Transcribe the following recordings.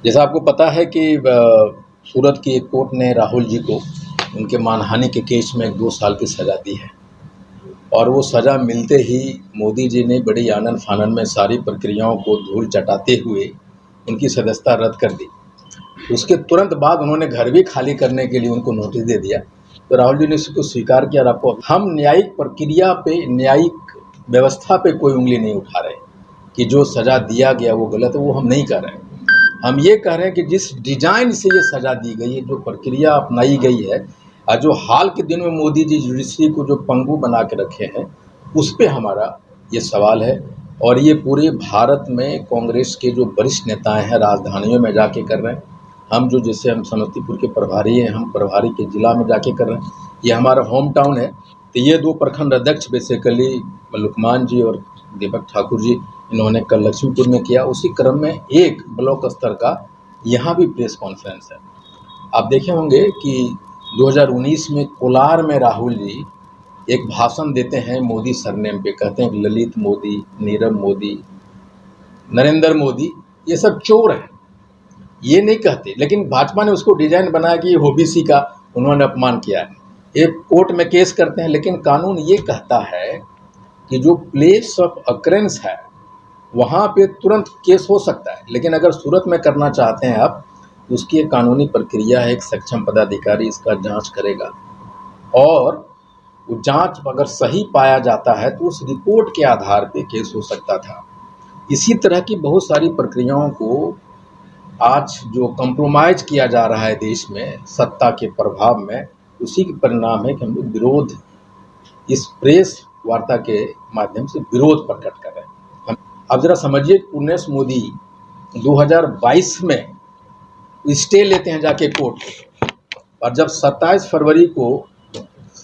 जैसा आपको पता है कि सूरत की एक कोर्ट ने राहुल जी को उनके मानहानि के केस में 2 साल की सज़ा दी है और वो सज़ा मिलते ही मोदी जी ने बड़ी आनन फानन में सारी प्रक्रियाओं को धूल चटाते हुए उनकी सदस्यता रद्द कर दी। उसके तुरंत बाद उन्होंने घर भी खाली करने के लिए उनको नोटिस दे दिया। तो राहुल जी ने इसको स्वीकार किया और आपको हम न्यायिक प्रक्रिया पे, न्यायिक व्यवस्था पे कोई उंगली नहीं उठा रहे कि जो सज़ा दिया गया वो गलत है, वो हम नहीं कर रहे हैं। हम ये कह रहे हैं कि जिस डिजाइन से ये सज़ा दी गई है, जो प्रक्रिया अपनाई गई है और जो हाल के दिनों में मोदी जी जुडिशरी को जो पंगु बना के रखे हैं, उस पे हमारा ये सवाल है। और ये पूरे भारत में कांग्रेस के जो वरिष्ठ नेताएं हैं राजधानियों में जाके कर रहे हैं। हम जो जैसे हम समस्तीपुर के प्रभारी हैं, हम प्रभारी के ज़िला में जाके कर रहे हैं। ये हमारा होम टाउन है। तो ये 2 प्रखंड अध्यक्ष बेसिकली लुकमान जी और दीपक ठाकुर जी, इन्होंने कल लक्ष्मीपुर में किया। उसी क्रम में एक ब्लॉक स्तर का यहाँ भी प्रेस कॉन्फ्रेंस है। आप देखे होंगे कि 2019 में कोलार में राहुल जी एक भाषण देते हैं मोदी सरनेम पे, कहते हैं ललित मोदी, नीरव मोदी, नरेंद्र मोदी ये सब चोर हैं, ये नहीं कहते। लेकिन भाजपा ने उसको डिजाइन बनाया कि ओबीसी का उन्होंने अपमान किया है। एक कोर्ट में केस करते हैं, लेकिन कानून ये कहता है कि जो प्लेस ऑफ अक्रेंस है वहाँ पे तुरंत केस हो सकता है। लेकिन अगर सूरत में करना चाहते हैं आप, उसकी एक कानूनी प्रक्रिया है, एक सक्षम पदाधिकारी इसका जांच करेगा और वो जांच अगर सही पाया जाता है तो उस रिपोर्ट के आधार पे केस हो सकता था। इसी तरह की बहुत सारी प्रक्रियाओं को आज जो कंप्रोमाइज़ किया जा रहा है देश में सत्ता के प्रभाव में, उसी के परिणाम है कि हम लोग विरोध इस प्रेस वार्ता के माध्यम से विरोध प्रकट कर रहे हैं। अब ज़रा समझिए, पुण्यस मोदी 2022 में स्टे लेते हैं जाके कोर्ट, और जब 27 फरवरी को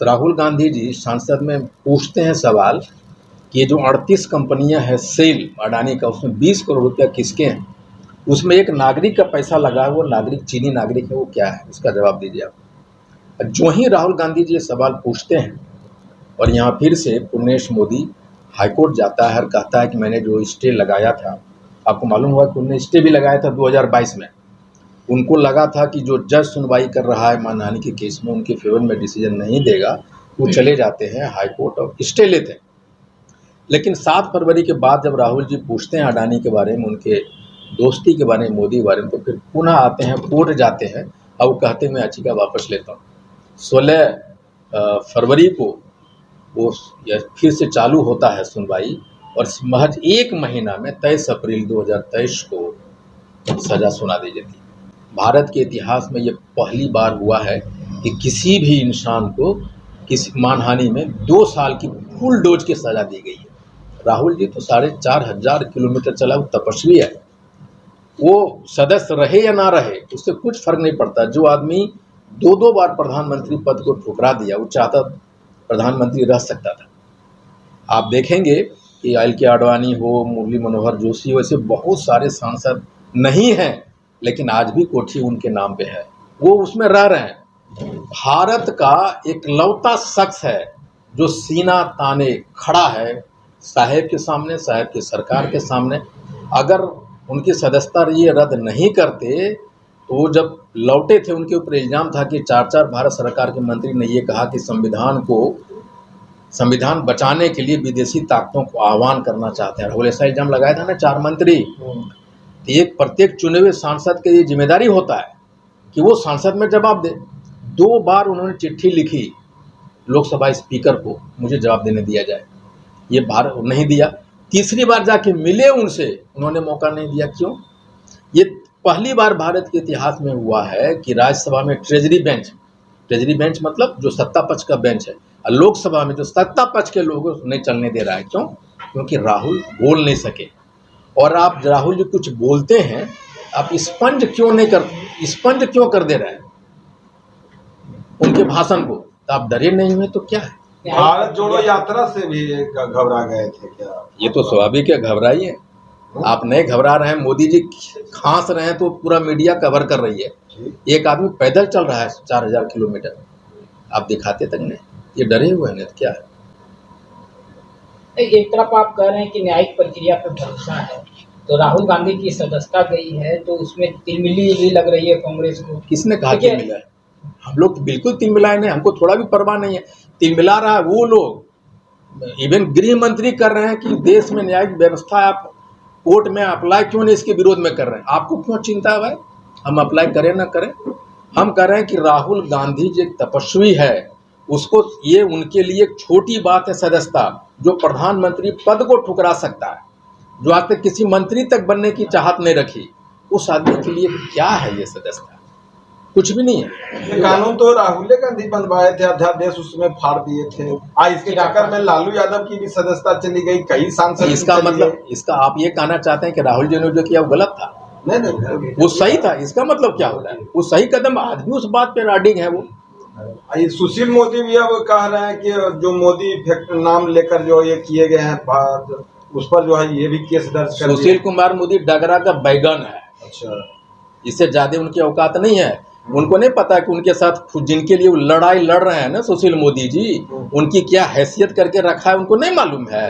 राहुल गांधी जी संसद में पूछते हैं सवाल कि ये जो 38 कंपनियां हैं सेल अडानी का, उसमें 20 करोड़ रुपया किसके हैं, उसमें एक नागरिक का पैसा लगा है, वो नागरिक चीनी नागरिक है, वो क्या है, उसका जवाब दीजिए आप। जो ही राहुल गांधी जी ये सवाल पूछते हैं और यहाँ फिर से पुण्यस मोदी हाईकोर्ट जाता है और कहता है कि मैंने जो स्टे लगाया था, आपको मालूम हुआ कि उन्होंने स्टे भी लगाया था 2022 में। उनको लगा था कि जो जज सुनवाई कर रहा है मानहानि के केस में, उनके फेवर में डिसीजन नहीं देगा, वो चले जाते हैं हाईकोर्ट और स्टे लेते हैं। लेकिन 7 फरवरी के बाद जब राहुल जी पूछते हैं अडानी के बारे में, उनके दोस्ती के बारे में, मोदी के बारे में, तो फिर पुनः आते हैं, कोर्ट जाते हैं और वो कहते हैं मैं याचिका वापस लेता हूँ। 16 फरवरी को वो फिर से चालू होता है सुनवाई और महज 1 महीना में 23 अप्रैल 2023 को सज़ा सुना दी जाती है। भारत के इतिहास में ये पहली बार हुआ है कि किसी भी इंसान को किसी मानहानि में 2 साल की फुल डोज की सज़ा दी गई है। राहुल जी तो 4,500 किलोमीटर चला, वो तपस्वी है। वो सदस्य रहे या ना रहे उससे कुछ फर्क नहीं पड़ता। जो आदमी 2-2 बार प्रधानमंत्री पद को ठुकरा दिया, वो चाहता प्रधानमंत्री रह सकता था। आप देखेंगे कि एल.के. आडवाणी हो, मुरली मनोहर जोशी हो, ऐसे बहुत सारे सांसद नहीं हैं, लेकिन आज भी कोठी उनके नाम पे है, वो उसमें रह रहे हैं। भारत का एकलौता शख्स है जो सीना ताने खड़ा है साहेब के सामने, साहेब की सरकार के सामने। अगर उनकी सदस्यता ये रद्द नहीं करते तो वो जब लौटे थे, उनके ऊपर इल्ज़ाम था कि 4-4 भारत सरकार के मंत्री ने ये कहा कि संविधान बचाने के लिए विदेशी ताकतों को आह्वान करना चाहते हैं। राहुल ऐसा इल्ज़ाम लगाया था ना 4 मंत्री। तो एक प्रत्येक चुने हुए सांसद की ये जिम्मेदारी होता है कि वो संसद में जवाब दे। 2 बार उन्होंने चिट्ठी लिखी लोकसभा स्पीकर को, मुझे जवाब देने दिया जाए, ये भारत नहीं दिया। तीसरी बार जाके मिले उनसे, उन्होंने मौका नहीं दिया। क्यों? ये पहली बार भारत के इतिहास में हुआ है कि राज्यसभा में ट्रेजरी बेंच मतलब जो सत्ता पक्ष का बेंच है, और लोकसभा में जो सत्ता पक्ष के लोगों को नहीं चलने दे रहा है। क्यों? क्योंकि राहुल बोल नहीं सके। और आप राहुल जी कुछ बोलते हैं, आप स्पंज क्यों कर दे रहे हैं उनके भाषण को? तो आप डरे नहीं हुए तो क्या है? भारत जोड़ो यात्रा से भी घबरा गए थे क्या? ये तो स्वाभाविक है, घबराइए। आप नहीं घबरा रहे हैं। मोदी जी खांस रहे हैं तो पूरा मीडिया कवर कर रही है। एक आदमी पैदल चल रहा है 4,000 किलोमीटर, आप दिखाते तक नहीं। ये डरे हुए हैं तो क्या है? एक तरफ आप कह रहे हैं कि न्यायिक प्रक्रिया पर भरोसा है, तो राहुल गांधी की सदस्यता गई है, तो उसमें तिलमिली भी लग रही है कांग्रेस को। किसने कहा देखिए, तिलमिला है? हम लोग तो बिल्कुल तिलमिलाए नहीं, हमको थोड़ा भी परवाह नहीं है। तिलमिला रहा है वो लोग, इवन गृह मंत्री कर रहे हैं कि देश में न्यायिक व्यवस्था, आप कोर्ट में अप्लाई क्यों नहीं इसके विरोध में कर रहे हैं? आपको क्यों चिंता है भाई? हम अप्लाई करें ना करें, हम कह रहे हैं कि राहुल गांधी जो एक तपस्वी है, उसको ये उनके लिए एक छोटी बात है सदस्यता, जो प्रधानमंत्री पद को ठुकरा सकता है, जो आज तक किसी मंत्री तक बनने की चाहत नहीं रखी, उस आदमी के लिए क्या है ये सदस्यता? कुछ भी नहीं है। ये कानून तो राहुल गांधी बनवाए थे, अध्यादेश उसमें फाड़ दिए थे। इसके चक्कर में लालू यादव की भी सदस्यता चली गई, कई सांसद। इसका मतलब, इसका आप ये कहना चाहते हैं कि राहुल जी ने जो किया वो गलत था? नहीं, वो सही था। इसका मतलब क्या होता है? वो सही कदम, आज भी उस बात पे राडिंग है वो। ये सुशील मोदी भी अब कह रहे हैं कि जो मोदी इफेक्ट नाम लेकर जो ये किए गए हैं, उस पर जो है ये भी केस दर्ज कर सुशील कुमार मोदी डगरा का बैगन है। अच्छा, इससे ज्यादा उनकी औकात नहीं है। उनको नहीं पता कि उनके साथ जिनके लिए वो लड़ाई लड़ रहे हैं ना सुशील मोदी जी, उनकी क्या हैसियत करके रखा है उनको नहीं मालूम है।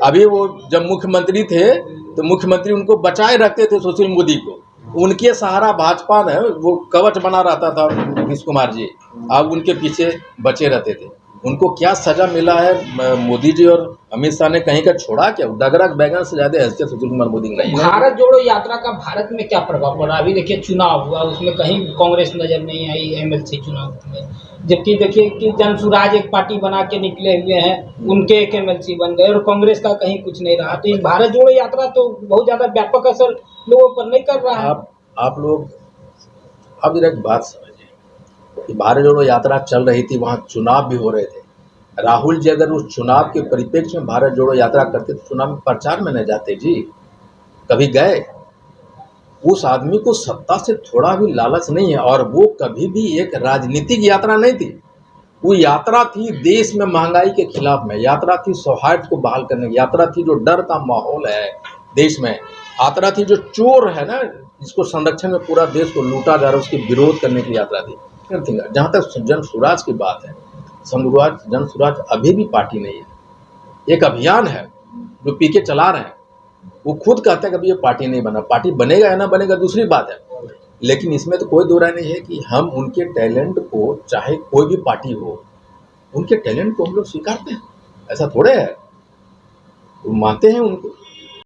अभी वो जब मुख्यमंत्री थे तो मुख्यमंत्री उनको बचाए रखते थे सुशील मोदी को, उनके सहारा भाजपा ने वो कवच बना रहता था नीतीश कुमार जी, अब उनके पीछे बचे रहते थे। उनको क्या सजा मिला है? मोदी जी और अमित शाह ने कहीं का छोड़ा क्या? डगरा बैगन से ज्यादा हैसियत सुशील कुमार मोदी की नहीं है। भारत जोड़ो यात्रा का भारत में क्या प्रभाव पड़ा? अभी देखिए चुनाव हुआ, उसमें कहीं कांग्रेस नजर नहीं आई एमएलसी चुनाव में, जबकि देखिए कि जन सुराज एक पार्टी बना के निकले हुए हैं, उनके एक एमएलसी बन गए और कांग्रेस का कहीं कुछ नहीं रहा। तो भारत जोड़ो यात्रा तो बहुत ज्यादा व्यापक असर लोगों पर नहीं कर रहा है। आप लोग अब एक बात समझिए कि भारत जोड़ो यात्रा चल रही थी, वहाँ चुनाव भी हो रहे थे। राहुल जी अगर उस चुनाव के परिप्रेक्ष्य में भारत जोड़ो यात्रा करते तो चुनाव में प्रचार में न जाते जी, कभी गए? उस आदमी को सत्ता से थोड़ा भी लालच नहीं है, और वो कभी भी एक राजनीतिक यात्रा नहीं थी। वो यात्रा थी देश में महंगाई के खिलाफ में, यात्रा थी सौहार्द को बहाल करने की, यात्रा थी जो डर का माहौल है देश में, यात्रा थी जो चोर है ना जिसको संरक्षण में पूरा देश को लूटा जा रहा है उसके विरोध करने की यात्रा थी। जहाँ तक जन स्वराज की बात है, जन स्वराज अभी भी पार्टी नहीं है, एक अभियान है जो पीके चला रहे हैं। वो खुद कहते हैं कि अभी ये पार्टी नहीं बना, पार्टी बनेगा या ना बनेगा दूसरी बात है, लेकिन इसमें तो कोई दो राय नहीं है कि हम उनके टैलेंट को, चाहे कोई भी पार्टी हो, उनके टैलेंट को हम लोग स्वीकारते हैं, ऐसा थोड़े है, वो मानते हैं उनको।